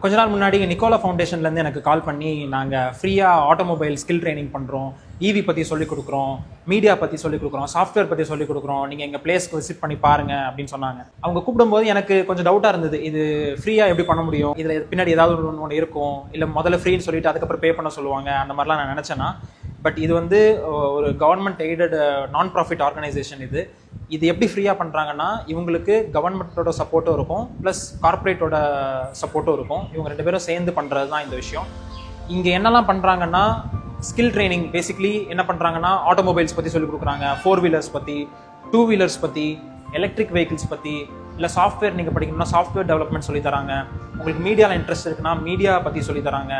கொஞ்ச நாள் முன்னாடி நிக்கோலா ஃபவுண்டேஷன்லேருந்து எனக்கு கால் பண்ணி நாங்கள் ஃப்ரீயாக ஆட்டோமொபைல் ஸ்கில் ட்ரைனிங் பண்ணுறோம், ஈவி பற்றி சொல்லிக் கொடுக்குறோம், மீடியா பற்றி சொல்லிக் கொடுக்குறோம், சாஃப்ட்வேர் பற்றி சொல்லிக் கொடுக்குறோம், நீங்கள் எங்கள் பிளேஸ்க்கு விசிட் பண்ணி பாருங்கள் அப்படின்னு சொன்னாங்க. அவங்க கூப்பிடும்போது எனக்கு கொஞ்சம் டவுட்டாக இருந்தது, இது ஃப்ரீயாக எப்படி பண்ண முடியும், இதில் பின்னாடி ஏதாவது ஒன்று இருக்கும், இல்லை முதல்ல ஃப்ரீன்னு சொல்லிட்டு அதுக்கப்புறம் பே பண்ண சொல்லுவாங்க, அந்த மாதிரிலாம் நான் நினச்சேன்னா. பட் இது வந்து ஒரு கவர்மெண்ட் எய்டட் நான் ப்ராஃபிட் ஆர்கனைசேஷன். இது எப்படி ஃப்ரீயாக பண்ணுறாங்கன்னா, இவங்களுக்கு கவர்மெண்ட்டோட சப்போர்ட்டும் இருக்கும், ப்ளஸ் கார்ப்பரேட்டோட சப்போர்ட்டும் இருக்கும். இவங்க ரெண்டு பேரும் சேர்ந்து பண்ணுறது தான் இந்த விஷயம். இங்கே என்னெல்லாம் பண்ணுறாங்கன்னா, ஸ்கில் ட்ரைனிங் பேசிக்லி என்ன பண்ணுறாங்கன்னா, ஆட்டோமொபைல்ஸ் பற்றி சொல்லிக் கொடுக்குறாங்க, 4 வீலர்ஸ் பற்றி, 2 வீலர்ஸ் பற்றி, எலக்ட்ரிக் வெஹிக்கிள்ஸ் பற்றி, இல்லை சாஃப்ட்வேர் நீங்கள் படிக்கணும்னா சாஃப்ட்வேர் டெவலப்மெண்ட் சொல்லி தராங்க. உங்களுக்கு மீடியாவில் இன்ட்ரெஸ்ட் இருக்குன்னா மீடியா பற்றி சொல்லி தராங்க.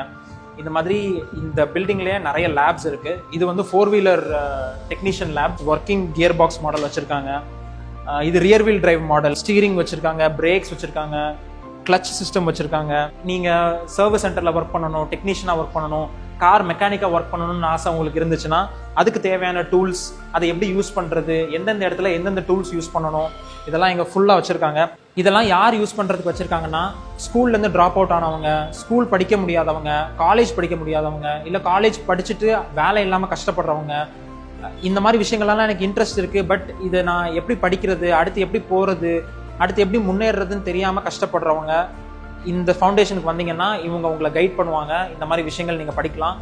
இந்த மாதிரி இந்த பில்டிங்லேயே நிறைய லேப்ஸ் இருக்குது. இது வந்து 4 wheeler technician lab, working gear box model வச்சுருக்காங்க. இது rear wheel drive model, steering வச்சுருக்காங்க, பிரேக்ஸ் வச்சுருக்காங்க, கிளச் சிஸ்டம் வச்சுருக்காங்க. நீங்கள் சர்வீஸ் சென்டரில் ஒர்க் பண்ணணும், டெக்னீஷியனாக ஒர்க் பண்ணணும், கார் மெக்கானிக்காக ஒர்க் பண்ணணும்னு ஆசை உங்களுக்கு இருந்துச்சுன்னா அதுக்கு தேவையான டூல்ஸ், அதை எப்படி யூஸ் பண்ணுறது, எந்தெந்த இடத்துல எந்தெந்த டூல்ஸ் யூஸ் பண்ணணும், இதெல்லாம் இங்கே ஃபுல்லாக வச்சுருக்காங்க. இதெல்லாம் யார் யூஸ் பண்ணுறதுக்கு வச்சுருக்காங்கன்னா, ஸ்கூல்லேருந்து ட்ராப் அவுட் ஆனவங்க, ஸ்கூல் படிக்க முடியாதவங்க, காலேஜ் படிக்க முடியாதவங்க, இல்லை காலேஜ் படிச்சுட்டு வேலை இல்லாமல் கஷ்டப்படுறவங்க, இந்த மாதிரி விஷயங்கள்லாம் எனக்கு இன்ட்ரெஸ்ட் இருக்குது. பட் இதை நான் எப்படி படிக்கிறது, அடுத்து எப்படி போகிறது, அடுத்து எப்படி முன்னேறதுன்னு தெரியாமல் கஷ்டப்படுறவங்க இந்த ஃபவுண்டேஷனுக்கு வந்தீங்கன்னா இவங்க உங்களை கைட் பண்ணுவாங்க. இந்த மாதிரி விஷயங்கள் நீங்கள் படிக்கலாம்,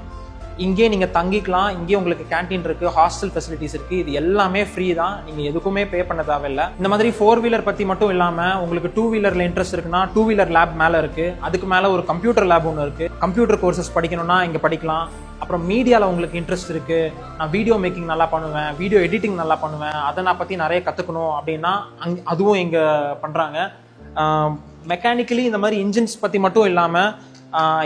இங்கே நீங்கள் தங்கிக்கலாம், இங்கே உங்களுக்கு கேன்டீன் இருக்குது, ஹாஸ்டல் ஃபெசிலிட்டிஸ் இருக்குது. இது எல்லாமே ஃப்ரீ தான், நீங்கள் எதுக்குமே பே பண்ண தேவையில்லை. இந்த மாதிரி 4 வீலர் பற்றி மட்டும் இல்லாமல் உங்களுக்கு 2 வீலரில் இன்ட்ரெஸ்ட் இருக்குன்னா 2 வீலர் லேப் மேலே இருக்குது. அதுக்கு மேலே ஒரு கம்ப்யூட்டர் லேப் ஒன்று இருக்குது. கம்ப்யூட்டர் கோர்சஸ் படிக்கணும்னா இங்கே படிக்கலாம். அப்புறம் மீடியாவில் உங்களுக்கு இன்ட்ரெஸ்ட் இருக்குது, நான் வீடியோ மேக்கிங் நல்லா பண்ணுவேன், வீடியோ எடிட்டிங் நல்லா பண்ணுவேன், அதை நான் பற்றி நிறைய கற்றுக்கணும் அப்படின்னா அதுவும் இங்கே பண்ணுறாங்க. மெக்கானிக்கலி இந்த மாதிரி இன்ஜின்ஸ் பற்றி மட்டும் இல்லாமல்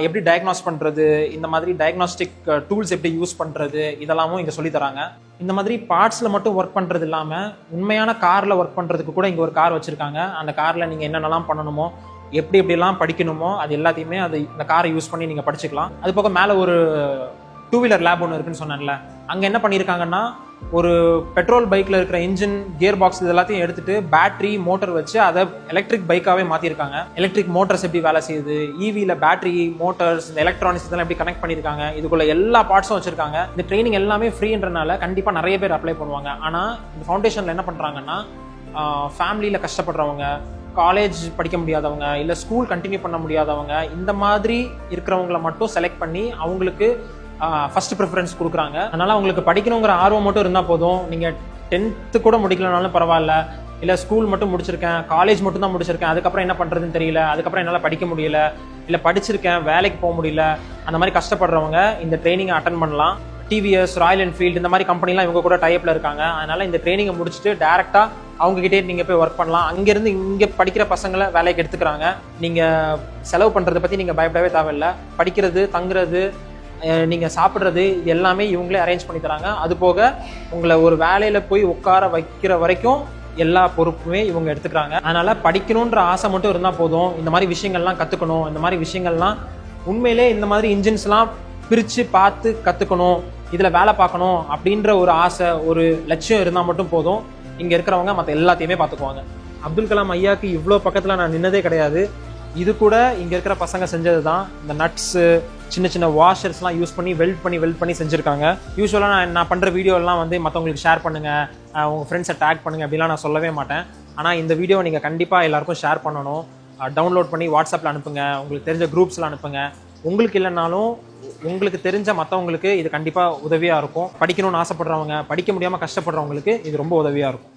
எப்படி டயக்னாஸ் பண்ணுறது, இந்த மாதிரி டயக்னாஸ்டிக் டூல்ஸ் எப்படி யூஸ் பண்ணுறது, இதெல்லாமும் இங்கே சொல்லித்தராங்க. இந்த மாதிரி பார்ட்ஸில் மட்டும் ஒர்க் பண்ணுறது இல்லாமல் உண்மையான காரில் ஒர்க் பண்ணுறதுக்கு கூட இங்கே ஒரு கார் வச்சுருக்காங்க. அந்த காரில் நீங்கள் என்னென்னலாம் பண்ணணுமோ, எப்படி எப்படிலாம் படிக்கணுமோ அது எல்லாத்தையுமே இந்த காரை யூஸ் பண்ணி நீங்கள் படிச்சுக்கலாம். அது போக மேலே ஒரு 2 வீலர் லேப் ஒன்று இருக்குன்னு சொன்னேன்ல, அங்கே என்ன பண்ணியிருக்காங்கன்னா, ஒரு பெட்ரோல் பைக்கில் இருக்கிற இன்ஜின், கியர் பாக்ஸ் இது எல்லாத்தையும் எடுத்துட்டு பேட்டரி மோட்டர் வச்சு அதை எலக்ட்ரிக் பைக்காகவே மாற்றிருக்காங்க. எலக்ட்ரிக் மோட்டர்ஸ் எப்படி வேலை செய்யுது, ஈவியில் பேட்டரி மோட்டர்ஸ், இந்த எலக்ட்ரானிக்ஸ் இதெல்லாம் எப்படி கனெக்ட் பண்ணியிருக்காங்க, இதுக்குள்ள எல்லா பார்ட்ஸும் வச்சிருக்காங்க. இந்த ட்ரைனிங் எல்லாமே ஃப்ரீன்றனால கண்டிப்பாக நிறைய பேர் அப்ளை பண்ணுவாங்க. ஆனால் இந்த ஃபவுண்டேஷனில் என்ன பண்ணுறாங்கன்னா, ஃபேமிலியில் கஷ்டப்படுறவங்க, காலேஜ் படிக்க முடியாதவங்க, இல்லை ஸ்கூல் கண்டினியூ பண்ண முடியாதவங்க, இந்த மாதிரி இருக்கிறவங்கள மட்டும் செலக்ட் பண்ணி அவங்களுக்கு ஃபர்ஸ்ட் ப்ரிஃபரன்ஸ் கொடுக்குறாங்க. அதனால் அவங்களுக்கு படிக்கணுங்கிற ஆர்வம் மட்டும் இருந்தால் போதும். நீங்கள் 10th கூட முடிக்கலனாலும் பரவாயில்ல, இல்லை ஸ்கூல் மட்டும் முடிச்சிருக்கேன், காலேஜ் மட்டும் தான் முடிச்சிருக்கேன், அதுக்கப்புறம் என்ன பண்ணுறதுன்னு தெரியல, அதுக்கப்புறம் என்னால் படிக்க முடியல, இல்லை படிச்சிருக்கேன் வேலைக்கு போக முடியல, அந்த மாதிரி கஷ்டப்படுறவங்க இந்த ட்ரைனிங்கை அட்டன் பண்ணலாம். டிவிஎஸ், ராயல் என்ஃபீல்டு இந்த மாதிரி கம்பெனிலாம் இவங்க கூட டைப்பில் இருக்காங்க. அதனால் இந்த ட்ரைனிங்கை முடிச்சுட்டு டேரெக்டாக அவங்ககிட்டே நீங்கள் போய் ஒர்க் பண்ணலாம். அங்கேருந்து இங்கே படிக்கிற பசங்களை வேலைக்கு எடுத்துக்கிறாங்க. நீங்கள் செலவு பண்ணுறதை பற்றி நீங்கள் பயப்படவே தேவையில்லை. படிக்கிறது, தங்குறது, நீங்கள் சாப்பிட்றது இது எல்லாமே இவங்களே அரேஞ்ச் பண்ணி தராங்க. அது போக உங்களை ஒரு வேலையில் போய் உட்கார வைக்கிற வரைக்கும் எல்லா பொறுப்புமே இவங்க எடுத்துக்கிறாங்க. அதனால் படிக்கணுன்ற ஆசை மட்டும் இருந்தால் போதும். இந்த மாதிரி விஷயங்கள்லாம் கற்றுக்கணும், இந்த மாதிரி விஷயங்கள்லாம் உண்மையிலே இந்த மாதிரி இன்ஜின்ஸ்லாம் பிரித்து பார்த்து கற்றுக்கணும், இதில் வேலை பார்க்கணும் அப்படின்ற ஒரு ஆசை, ஒரு லட்சியம் இருந்தால் மட்டும் போதும். இங்கே இருக்கிறவங்க மற்ற எல்லாத்தையுமே பார்த்துக்குவாங்க. அப்துல் கலாம் ஐயாவுக்கு இவ்வளோ பக்கத்தில் நான் நின்னதே கிடையாது. இது கூட இங்கே இருக்கிற பசங்க செஞ்சது தான். இந்த நட்ஸு, சின்ன சின்ன வாஷர்ஸ்லாம் யூஸ் பண்ணி வெல்ட் பண்ணி செஞ்சுருக்காங்க. யூஸ்வலாக நான் பண்ணுற வீடியோலாம் வந்து மற்றவங்களுக்கு ஷேர் பண்ணுங்கள், உங்கள் ஃப்ரெண்ட்ஸை டேக் பண்ணுங்கள் அப்படிலாம் நான் சொல்லவே மாட்டேன். ஆனால் இந்த வீடியோவை நீங்கள் கண்டிப்பாக எல்லாருக்கும் ஷேர் பண்ணணும். டவுன்லோட் பண்ணி வாட்ஸ்அப்பில் அனுப்புங்க, உங்களுக்கு தெரிஞ்ச குரூப்ஸில் அனுப்புங்க. உங்களுக்கு இல்லைனாலும் உங்களுக்கு தெரிஞ்ச மற்றவங்களுக்கு இது கண்டிப்பாக உதவியாக இருக்கும். படிக்கணும்னு ஆசைப்படுறவங்க, படிக்க முடியாமல் கஷ்டப்படுறவங்களுக்கு இது ரொம்ப உதவியாக இருக்கும்.